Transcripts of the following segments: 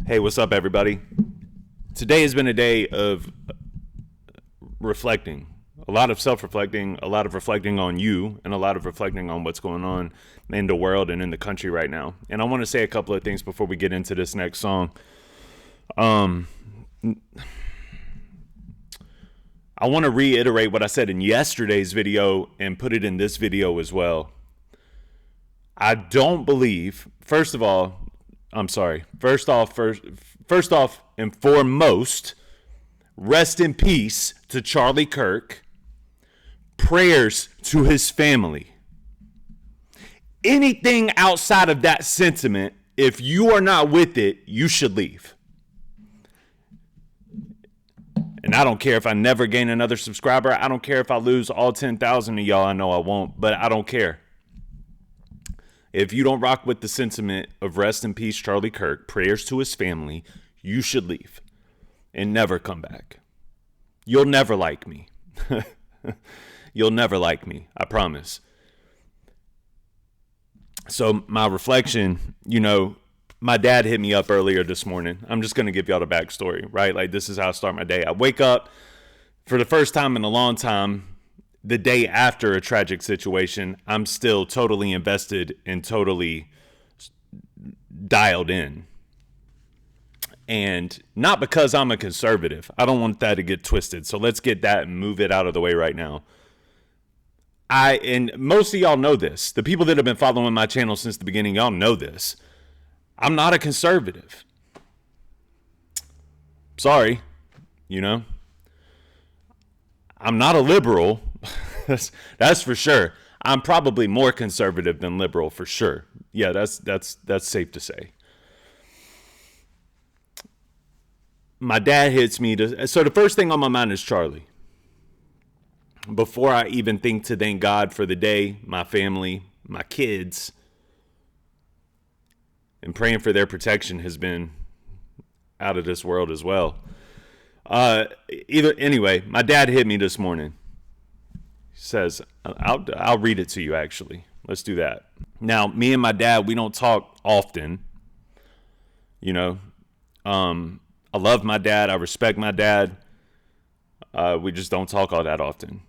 Hey, what's up, everybody? Today has been a day of reflecting, a lot of self-reflecting, a lot of reflecting on you, and a lot of reflecting on what's going on in the world and in the country right now. And I want to say a couple of things before we get into this next song. I want to reiterate what I said in yesterday's video and put it in this video as well. I don't believe, first off and foremost, rest in peace to Charlie Kirk. Prayers to his family. Anything outside of that sentiment, if you are not with it, you should leave. And I don't care if I never gain another subscriber. I don't care if I lose all 10,000 of y'all. I know I won't, but I don't care. If you don't rock with the sentiment of rest in peace, Charlie Kirk, prayers to his family, you should leave and never come back. You'll never like me. You'll never like me. I promise. So my reflection, my dad hit me up earlier this morning. I'm just going to give y'all the backstory, right? Like, this is how I start my day. I wake up for the first time in a long time. The day after a tragic situation, I'm still totally invested and totally dialed in. And not because I'm a conservative. I don't want that to get twisted. So let's get that and move it out of the way right now. And most of y'all know this. The people that have been following my channel since the beginning, y'all know this. I'm not a conservative. Sorry, I'm not a liberal. That's for sure. I'm probably more conservative than liberal for sure. Yeah, that's safe to say. My dad hits me so the first thing on my mind is Charlie. Before I even think to thank God for the day, my family, my kids, and praying for their protection has been out of this world as well. Anyway, my dad hit me this morning. He says, I'll read it to you, actually. Let's do that. Now, me and my dad, we don't talk often. I love my dad. I respect my dad. We just don't talk all that often.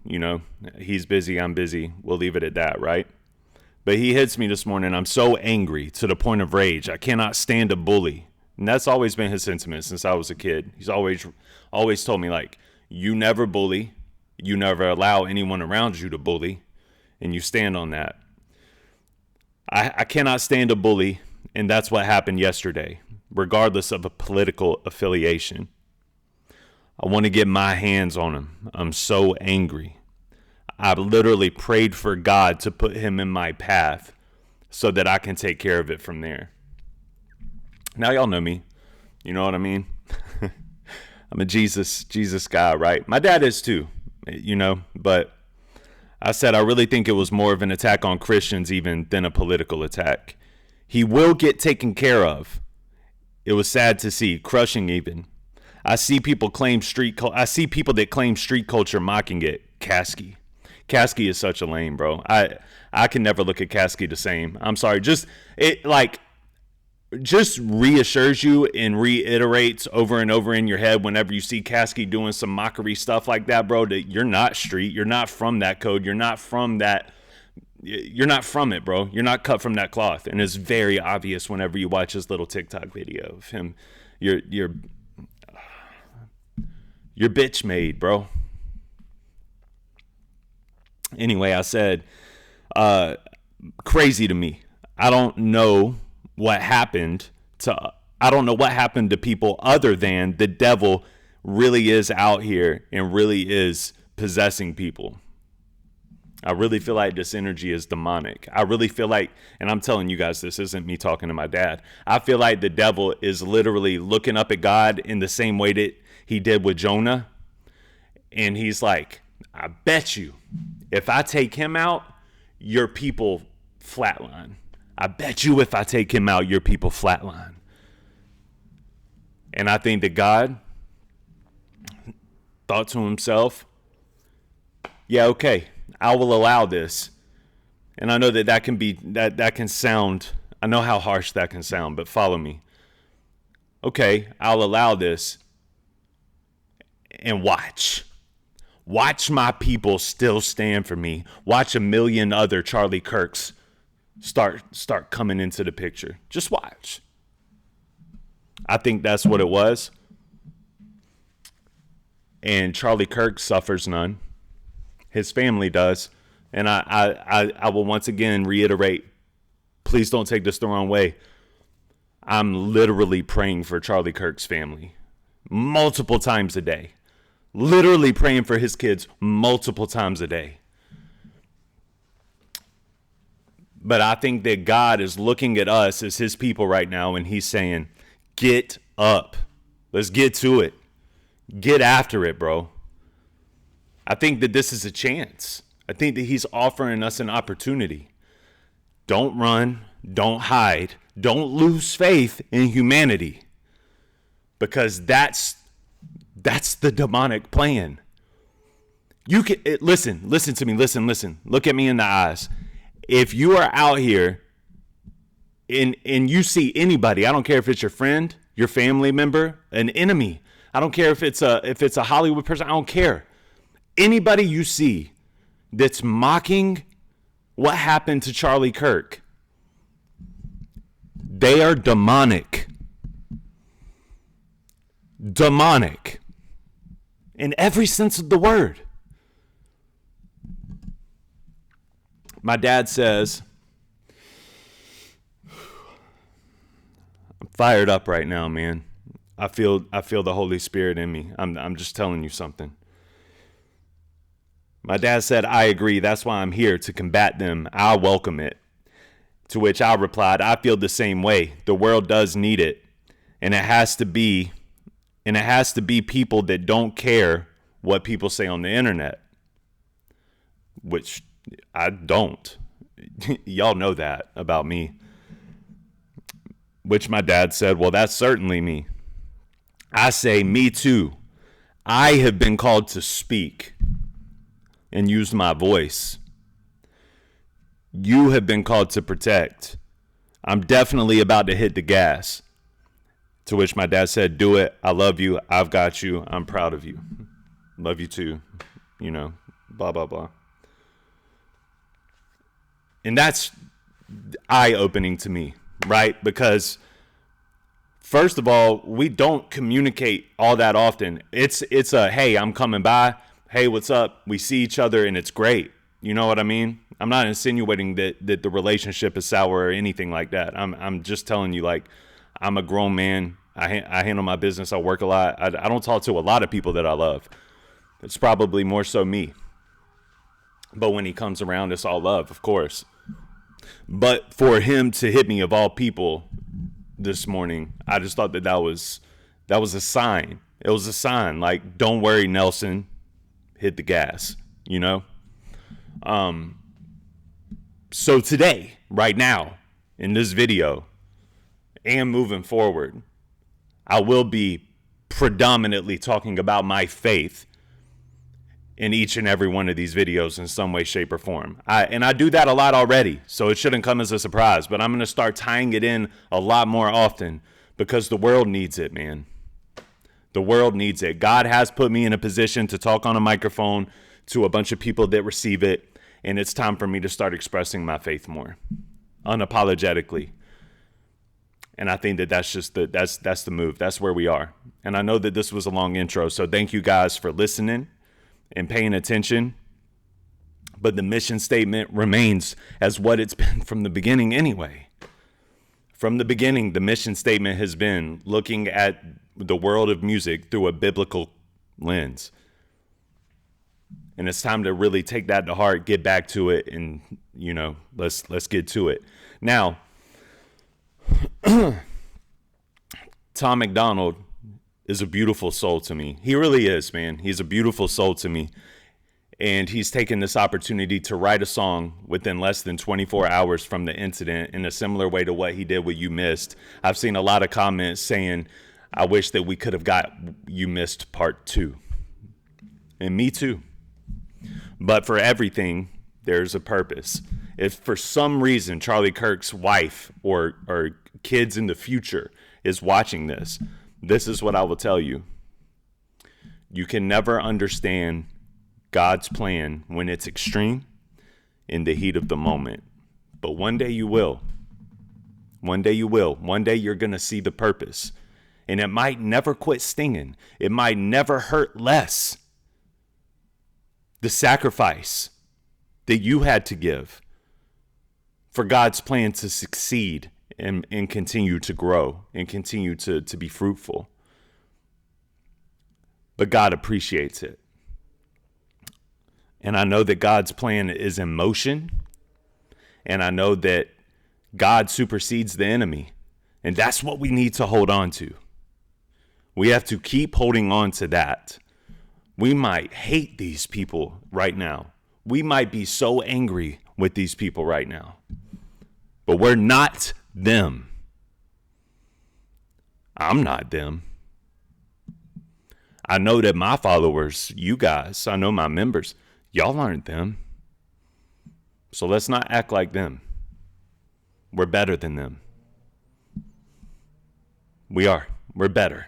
He's busy. I'm busy. We'll leave it at that, right? But he hits me this morning. I'm so angry to the point of rage. I cannot stand a bully. And that's always been his sentiment since I was a kid. He's always told me, like, you never bully. You never allow anyone around you to bully. And you stand on that. I cannot stand a bully. And that's what happened yesterday, regardless of a political affiliation. I want to get my hands on him. I'm so angry. I literally prayed for God to put him in my path so that I can take care of it from there. Now y'all know me. You know what I mean? I'm a Jesus guy, right? My dad is too, but I said I really think it was more of an attack on Christians even than a political attack. He will get taken care of. It was sad to see, crushing even. I see people that claim street culture mocking it. Kasky is such a lame, bro. I can never look at Kasky the same. I'm sorry. Just reassures you and reiterates over and over in your head whenever you see Kasky doing some mockery stuff like that, bro, that you're not street. You're not from that code. You're not from that. You're not from it, bro. You're not cut from that cloth. And it's very obvious whenever you watch his little TikTok video of him. You're bitch made, bro. Anyway, I said, crazy to me. I don't know what happened to people other than the devil really is out here and really is possessing people. I really feel like this energy is demonic. I really feel like, and I'm telling you guys, this isn't me talking to my dad. I feel like the devil is literally looking up at God in the same way that he did with Jonah. And he's like, I bet you if I take him out, your people flatline. I bet you if I take him out, your people flatline. And I think that God thought to himself, yeah, okay, I will allow this. And I know that can sound, I know how harsh that can sound, but follow me. Okay, I'll allow this. And watch. Watch my people still stand for me. Watch a million other Charlie Kirks start coming into the picture. Just watch. I think that's what it was. And Charlie Kirk suffers none. His family does. And I will once again reiterate, please don't take this the wrong way. I'm literally praying for Charlie Kirk's family multiple times a day. Literally praying for his kids multiple times a day. But I think that God is looking at us as his people right now, and he's saying, get up. Let's get to it. Get after it, bro. I think that this is a chance. I think that he's offering us an opportunity. Don't run. Don't hide. Don't lose faith in humanity. Because that's the demonic plan. You can listen to me. Listen. Look at me in the eyes. If you are out here and you see anybody, I don't care if it's your friend, your family member, an enemy. I don't care if it's a Hollywood person. I don't care. Anybody you see that's mocking what happened to Charlie Kirk, they are demonic. Demonic. In every sense of the word. My dad says, I'm fired up right now, man. I feel the Holy Spirit in me. I'm just telling you something. My dad said, I agree. That's why I'm here, to combat them. I welcome it. To which I replied, I feel the same way. The world does need it. And it has to be people that don't care what people say on the internet. Which I don't. Y'all know that about me. Which my dad said, well, that's certainly me. I say, me too. I have been called to speak and use my voice. You have been called to protect. I'm definitely about to hit the gas. To which my dad said, do it. I love you. I've got you. I'm proud of you. Love you too. You know, blah, blah, blah. And that's eye-opening to me, right? Because first of all, we don't communicate all that often. It's a, hey, I'm coming by. Hey, what's up? We see each other and it's great. You know what I mean? I'm not insinuating that the relationship is sour or anything like that. I'm just telling you, like, I'm a grown man. I handle my business. I work a lot. I don't talk to a lot of people that I love. It's probably more so me. But when he comes around, it's all love, of course. But for him to hit me, of all people, this morning, I just thought that was a sign. It was a sign, like, don't worry, Nelson, hit the gas, you know? So today, right now, in this video, and moving forward, I will be predominantly talking about my faith in each and every one of these videos in some way, shape, or form. I do that a lot already, so it shouldn't come as a surprise, but I'm going to start tying it in a lot more often because the world needs it, man. The world needs it. God has put me in a position to talk on a microphone to a bunch of people that receive it, and it's time for me to start expressing my faith more, unapologetically. And I think that that's just that's the move. That's where we are. And I know that this was a long intro, so thank you guys for listening and paying attention. But the mission statement remains as what it's been from the beginning anyway. From the beginning, the mission statement has been looking at the world of music through a biblical lens. And it's time to really take that to heart, get back to it, and, you know, let's get to it. Now, Tom MacDonald is a beautiful soul to me. He really is, man. He's a beautiful soul to me. And he's taken this opportunity to write a song within less than 24 hours from the incident in a similar way to what he did with You Missed. I've seen a lot of comments saying, I wish that we could have got You Missed Part 2. And me too. But for everything, there's a purpose. If for some reason Charlie Kirk's wife or kids in the future is watching this, this is what I will tell you. You can never understand God's plan when it's extreme in the heat of the moment. But one day you will. One day you will. One day you're going to see the purpose. And it might never quit stinging. It might never hurt less. The sacrifice that you had to give for God's plan to succeed and continue to grow and continue to be fruitful. But God appreciates it. And I know that God's plan is in motion. And I know that God supersedes the enemy. And that's what we need to hold on to. We have to keep holding on to that. We might hate these people right now. We might be so angry with these people right now. But we're not them. I'm not them. I know that my followers, you guys, I know my members, y'all aren't them. So let's not act like them. We're better than them. We are. We're better.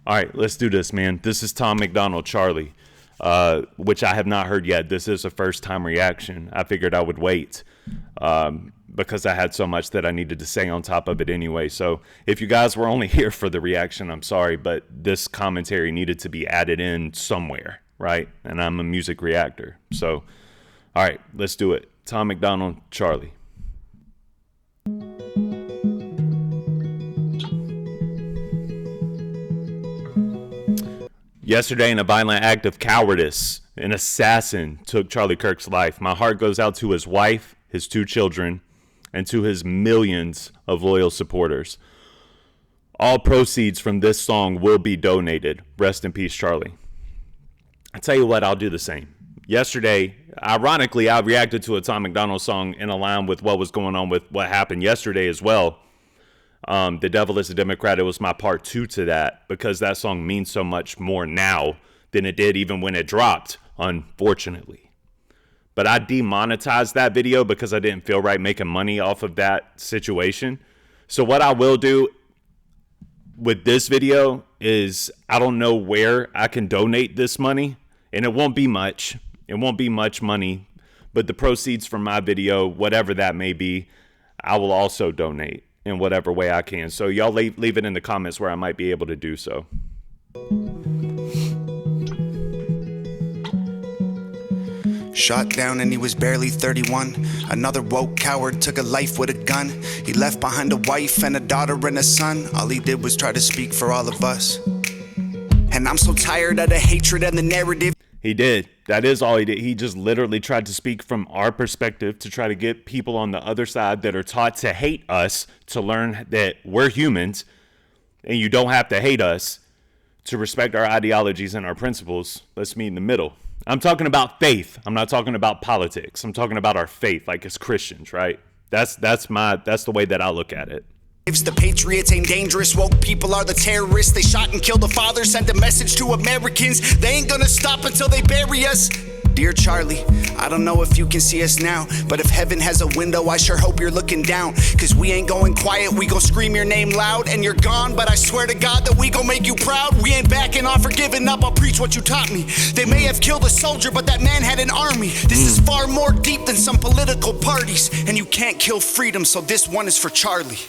All right, let's do this, man. This is Tom MacDonald, Charlie, which I have not heard yet. This is a first-time reaction. I figured I would wait because I had so much that I needed to say on top of it anyway. So if you guys were only here for the reaction, I'm sorry, but this commentary needed to be added in somewhere, right? And I'm a music reactor. So, all right, let's do it. Tom MacDonald, Charlie. Yesterday, in a violent act of cowardice, an assassin took Charlie Kirk's life. My heart goes out to his wife, his 2 children, and to his millions of loyal supporters. All proceeds from this song will be donated. Rest in peace, Charlie. I tell you what, I'll do the same. Yesterday, ironically, I reacted to a Tom MacDonald song in line with what was going on with what happened yesterday as well. The Devil is a Democrat. It was my part 2 to that because that song means so much more now than it did even when it dropped, unfortunately. But I demonetized that video because I didn't feel right making money off of that situation. So what I will do with this video is I don't know where I can donate this money, and it won't be much. It won't be much money, but the proceeds from my video, whatever that may be, I will also donate in whatever way I can. So y'all leave it in the comments where I might be able to do so. Shot down and he was barely 31. Another woke coward took a life with a gun. He left behind a wife and a daughter and a son. All he did was try to speak for all of us. And I'm so tired of the hatred and the narrative. He did. That is all he did. He just literally tried to speak from our perspective to try to get people on the other side that are taught to hate us to learn that we're humans and you don't have to hate us to respect our ideologies and our principles. Let's meet in the middle. I'm talking about faith. I'm not talking about politics. I'm talking about our faith, like as Christians, right? That's the way that I look at it. The patriots ain't dangerous, woke people are the terrorists. They shot and killed the father, sent a message to Americans. They ain't gonna stop until they bury us. Dear Charlie, I don't know if you can see us now, but if heaven has a window, I sure hope you're looking down. Cause we ain't going quiet, we gon' scream your name loud. And you're gone, but I swear to God that we gon' make you proud. We ain't backing off or giving up, I'll preach what you taught me. They may have killed a soldier, but that man had an army. This is far more deep than some political parties. And you can't kill freedom, so this one is for Charlie.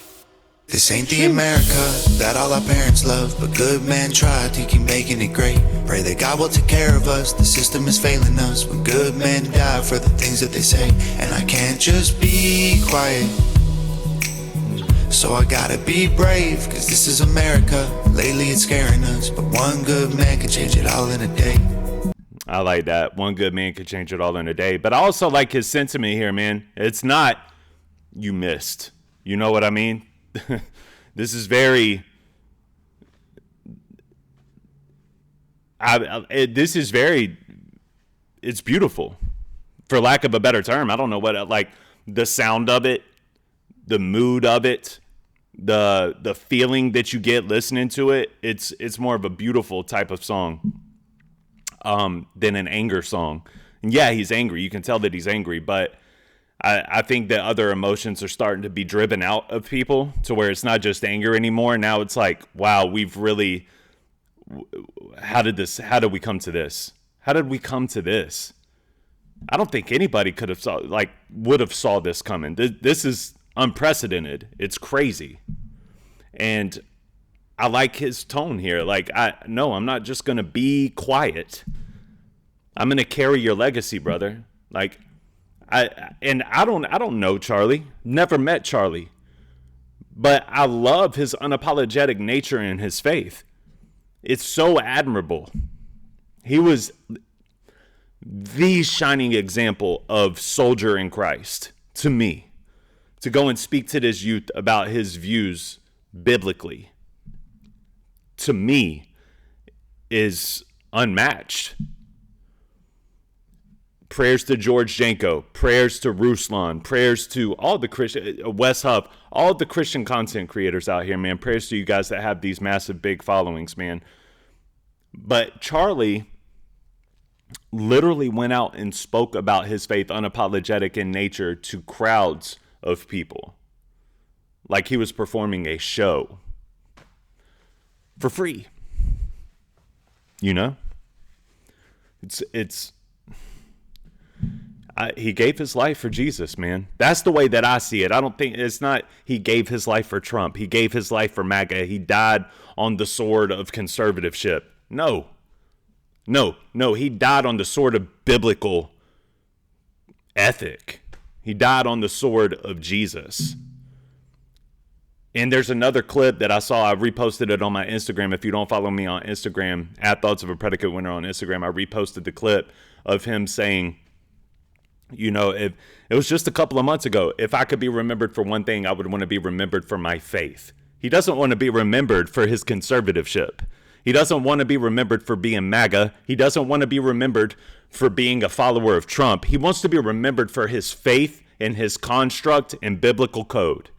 This ain't the America that all our parents love, but good man tried to keep making it great. Pray that God will take care of us, the system is failing us when good men die for the things that they say. And I can't just be quiet, so I gotta be brave, cause this is America. Lately it's scaring us, but one good man can change it all in a day. I like that. One good man could change it all in a day. But I also like his sentiment here, man. It's not, you missed. You know what I mean? This is very it's beautiful, for lack of a better term. I don't know what, like the sound of it, the mood of it, the feeling that you get listening to it. It's more of a beautiful type of song than an anger song. And yeah, he's angry. You can tell that he's angry, but I think that other emotions are starting to be driven out of people to where it's not just anger anymore. Now it's like, wow, we've really, how did we come to this? How did we come to this? I don't think anybody would have saw this coming. This is unprecedented. It's crazy. And I like his tone here. Like, I'm not just going to be quiet. I'm going to carry your legacy, brother. Like, I don't know Charlie. Never met Charlie. But I love his unapologetic nature and his faith. It's so admirable. He was the shining example of soldier in Christ to me. To go and speak to this youth about his views biblically, to me, is unmatched. Prayers to George Janko, prayers to Ruslan, prayers to all the Christian, Wes Huff, all the Christian content creators out here, man. Prayers to you guys that have these massive, big followings, man. But Charlie literally went out and spoke about his faith, unapologetic in nature, to crowds of people. Like he was performing a show for free. You know? He gave his life for Jesus, man. That's the way that I see it. I don't think it's not he gave his life for Trump. He gave his life for MAGA. He died on the sword of conservativeship. No. He died on the sword of biblical ethic. He died on the sword of Jesus. And there's another clip that I saw. I reposted it on my Instagram. If you don't follow me on Instagram, at Thoughts of a Predicate Winner on Instagram, I reposted the clip of him saying, you know, if it was just a couple of months ago, if I could be remembered for one thing, I would want to be remembered for my faith. He doesn't want to be remembered for his conservativeship. He doesn't want to be remembered for being MAGA. He doesn't want to be remembered for being a follower of Trump. He wants to be remembered for his faith and his construct and biblical code.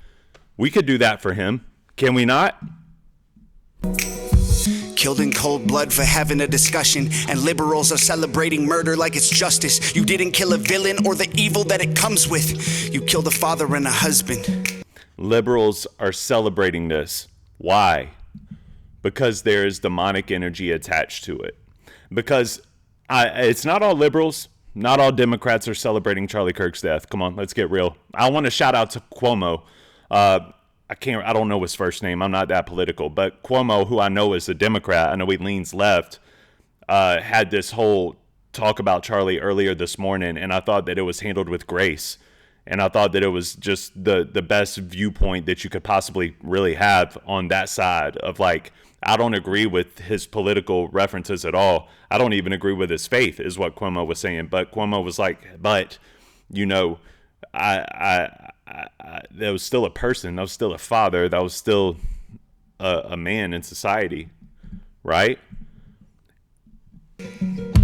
We could do that for him. Can we not? Killed in cold blood for having a discussion, and liberals are celebrating murder like it's justice. You didn't kill a villain or the evil that it comes with. You killed a father and a husband. Liberals are celebrating this. Why? Because there is demonic energy attached to it. Because it's not all liberals, not all Democrats are celebrating Charlie Kirk's death. Come on, let's get real. I want to shout out to Cuomo. I don't know his first name. I'm not that political, but Cuomo, who I know is a Democrat, I know he leans left, had this whole talk about Charlie earlier this morning, and I thought that it was handled with grace. And I thought that it was just the best viewpoint that you could possibly really have on that side of, like, I don't agree with his political references at all. I don't even agree with his faith, is what Cuomo was saying. But Cuomo was like, but, you know, that was still a person. That was still a father. That was still a man in society, right?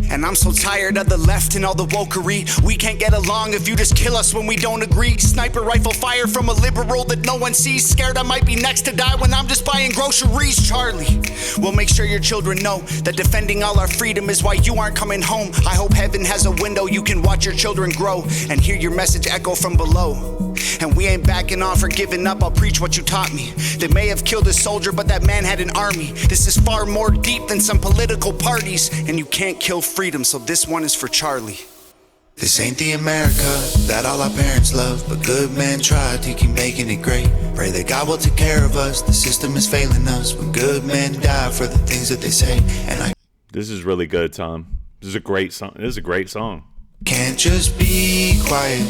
And I'm so tired of the left and all the wokery. We can't get along if you just kill us when we don't agree. Sniper rifle fire from a liberal that no one sees. Scared I might be next to die when I'm just buying groceries. Charlie, we'll make sure your children know that defending all our freedom is why you aren't coming home. I hope heaven has a window you can watch your children grow and hear your message echo from below. And we ain't backing off or giving up. I'll preach what you taught me. They may have killed a soldier, but that man had an army. This is far more deep than some political parties. And you can't kill freedom, so this one is for Charlie. This ain't the America that all our parents love, but good men try to keep making it great. Pray that God will take care of us. The system is failing us when good men die for the things that they say. And This is really good, Tom. This is a great song. This is a great song. Can't just be quiet.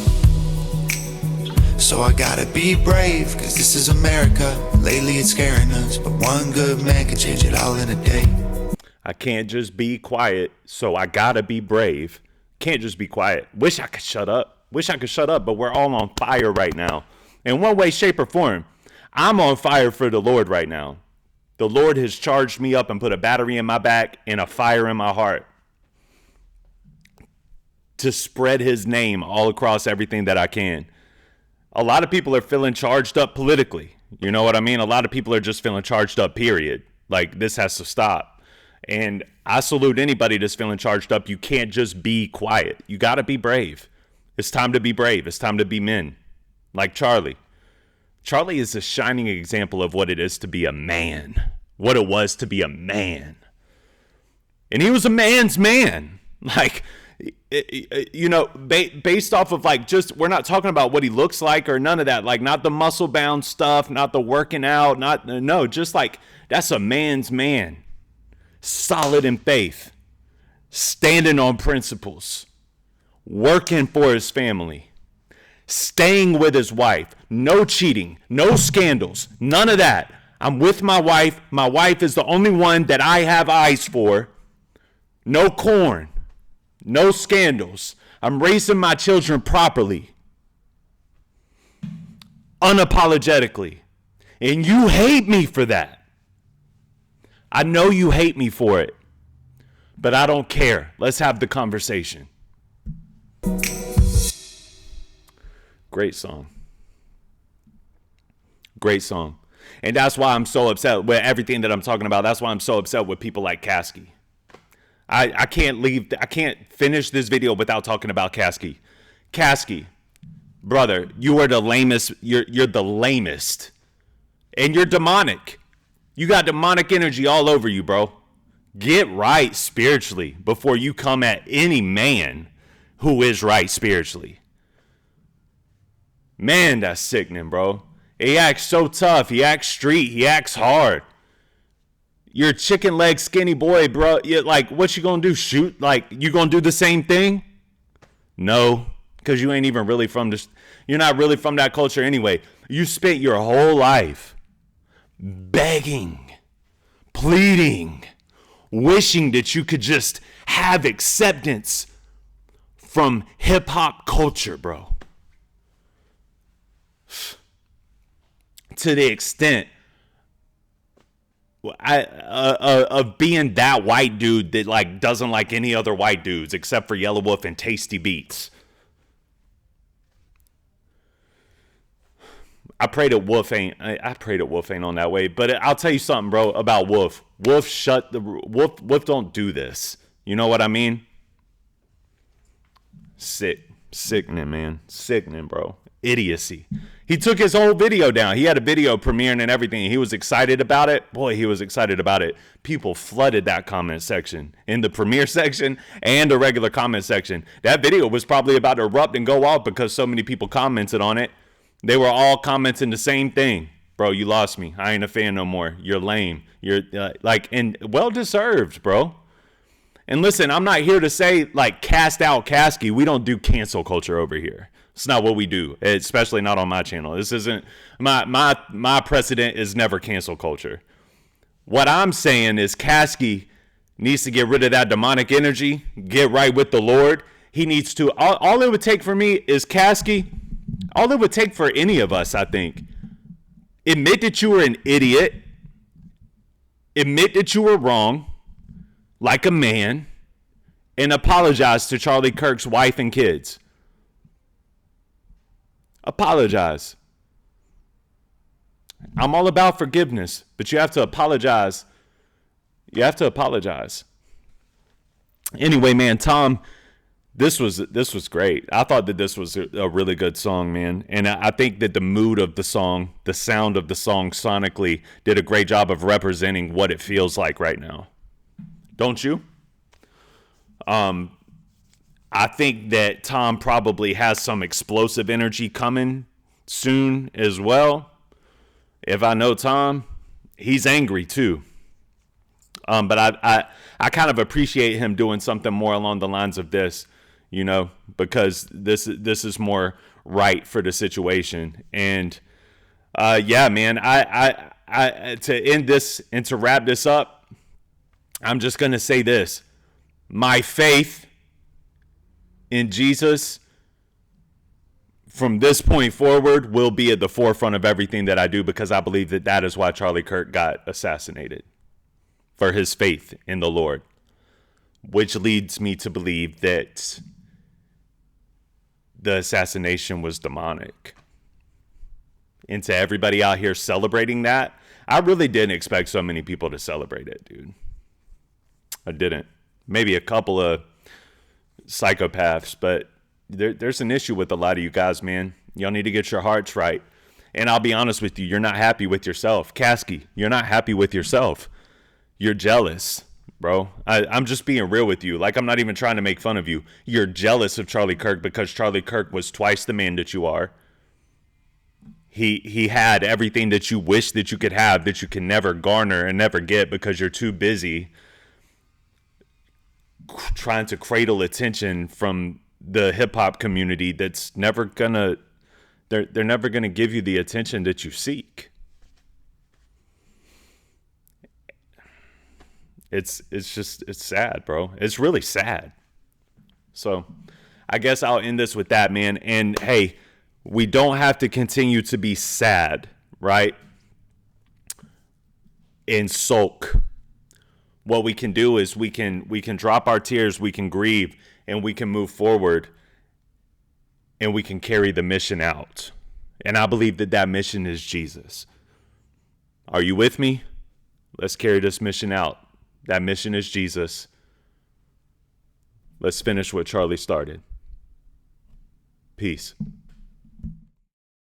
So I gotta be brave, cause this is America. Lately it's scaring us, but one good man can change it all in a day. I can't just be quiet, so I gotta be brave. Can't just be quiet. Wish I could shut up. But we're all on fire right now. In one way, shape, or form. I'm on fire for the Lord right now. The Lord has charged me up and put a battery in my back and a fire in my heart to spread his name all across everything that I can. A lot of people are feeling charged up politically. You know what I mean? A lot of people are just feeling charged up, period. Like, this has to stop. And I salute anybody that's feeling charged up. You can't just be quiet. You got to be brave. It's time to be brave. It's time to be men. Like Charlie. Charlie is a shining example of what it is to be a man. What it was to be a man. And he was a man's man. Like, you know, based off of like just, we're not talking about what he looks like or none of that. Like, not the muscle bound stuff, not the working out, no, just like, that's a man's man. Solid in faith. Standing on principles. Working for his family. Staying with his wife. No cheating. No scandals. None of that. I'm with my wife. My wife is the only one that I have eyes for. No corn. No scandals. I'm raising my children properly. Unapologetically. And you hate me for that. I know you hate me for it. But I don't care. Let's have the conversation. Great song. Great song. And that's why I'm so upset with everything that I'm talking about. That's why I'm so upset with people like Caskey. I can't finish this video without talking about Caskey. Caskey, brother, you are the lamest. You're the lamest. And you're demonic. You got demonic energy all over you, bro. Get right spiritually before you come at any man who is right spiritually. Man, that's sickening, bro. He acts so tough. He acts street. He acts hard. You're a chicken leg skinny boy, bro. You're like, what you gonna do? Shoot? Like, you gonna do the same thing? No, because you ain't even really from this. You're not really from that culture anyway. You spent your whole life begging, pleading, wishing that you could just have acceptance from hip hop culture, bro. To the extent of being that white dude that like doesn't like any other white dudes except for Yellow Wolf and Tasty Beats. I pray that Wolf ain't on that way, but I'll tell you something, bro, about Wolf. Wolf don't do this. You know what I mean? Sickening, man. Sickening, bro. Idiocy. He took his whole video down. He had a video premiering and everything. He was excited about it. Boy, he was excited about it. People flooded that comment section in the premiere section and the regular comment section. That video was probably about to erupt and go off because so many people commented on it. They were all commenting the same thing. Bro, you lost me. I ain't a fan no more. You're lame. You're and well deserved, bro. And listen, I'm not here to say like cast out Caskey. We don't do cancel culture over here. It's not what we do, especially not on my channel. This isn't my precedent is never cancel culture. What I'm saying is Caskey needs to get rid of that demonic energy, get right with the Lord. He needs to. All it would take for me is Caskey. All it would take for any of us, I think, admit that you were an idiot, admit that you were wrong, like a man, and apologize to Charlie Kirk's wife and kids. Apologize. I'm all about forgiveness, but you have to apologize. You have to apologize. Anyway, man, Tom, this was great. I thought that this was a really good song, man. And I think that the mood of the song, the sound of the song sonically did a great job of representing what it feels like right now. Don't you? I think that Tom probably has some explosive energy coming soon as well. If I know Tom, he's angry too. But I kind of appreciate him doing something more along the lines of this, you know, because this is more right for the situation. And yeah, man, I to end this and to wrap this up, I'm just gonna say this: my faith in Jesus from this point forward will be at the forefront of everything that I do, because I believe that that is why Charlie Kirk got assassinated, for his faith in the Lord, which leads me to believe that the assassination was demonic. And to everybody out here celebrating that, I really didn't expect so many people to celebrate it, dude. I didn't. Maybe a couple of psychopaths, but there's an issue with a lot of you guys, man. Y'all need to get your hearts right. And I'll be honest with you, you're not happy with yourself. Kasky, you're not happy with yourself. You're jealous, bro. I'm just being real with you. Like, I'm not even trying to make fun of you. You're jealous of Charlie Kirk because Charlie Kirk was twice the man that you are. He had everything that you wish that you could have, that you can never garner and never get because you're too busy trying to cradle attention from the hip-hop community that's never gonna they're never gonna give you the attention that you seek. It's sad, bro. It's really sad. So I guess I'll end this with that, man. And hey, we don't have to continue to be sad, right? And sulk. What we can do is we can drop our tears, we can grieve, and we can move forward, and we can carry the mission out. And I believe that mission is Jesus. Are you with me? Let's carry this mission out. That mission is Jesus. Let's finish what Charlie started. Peace.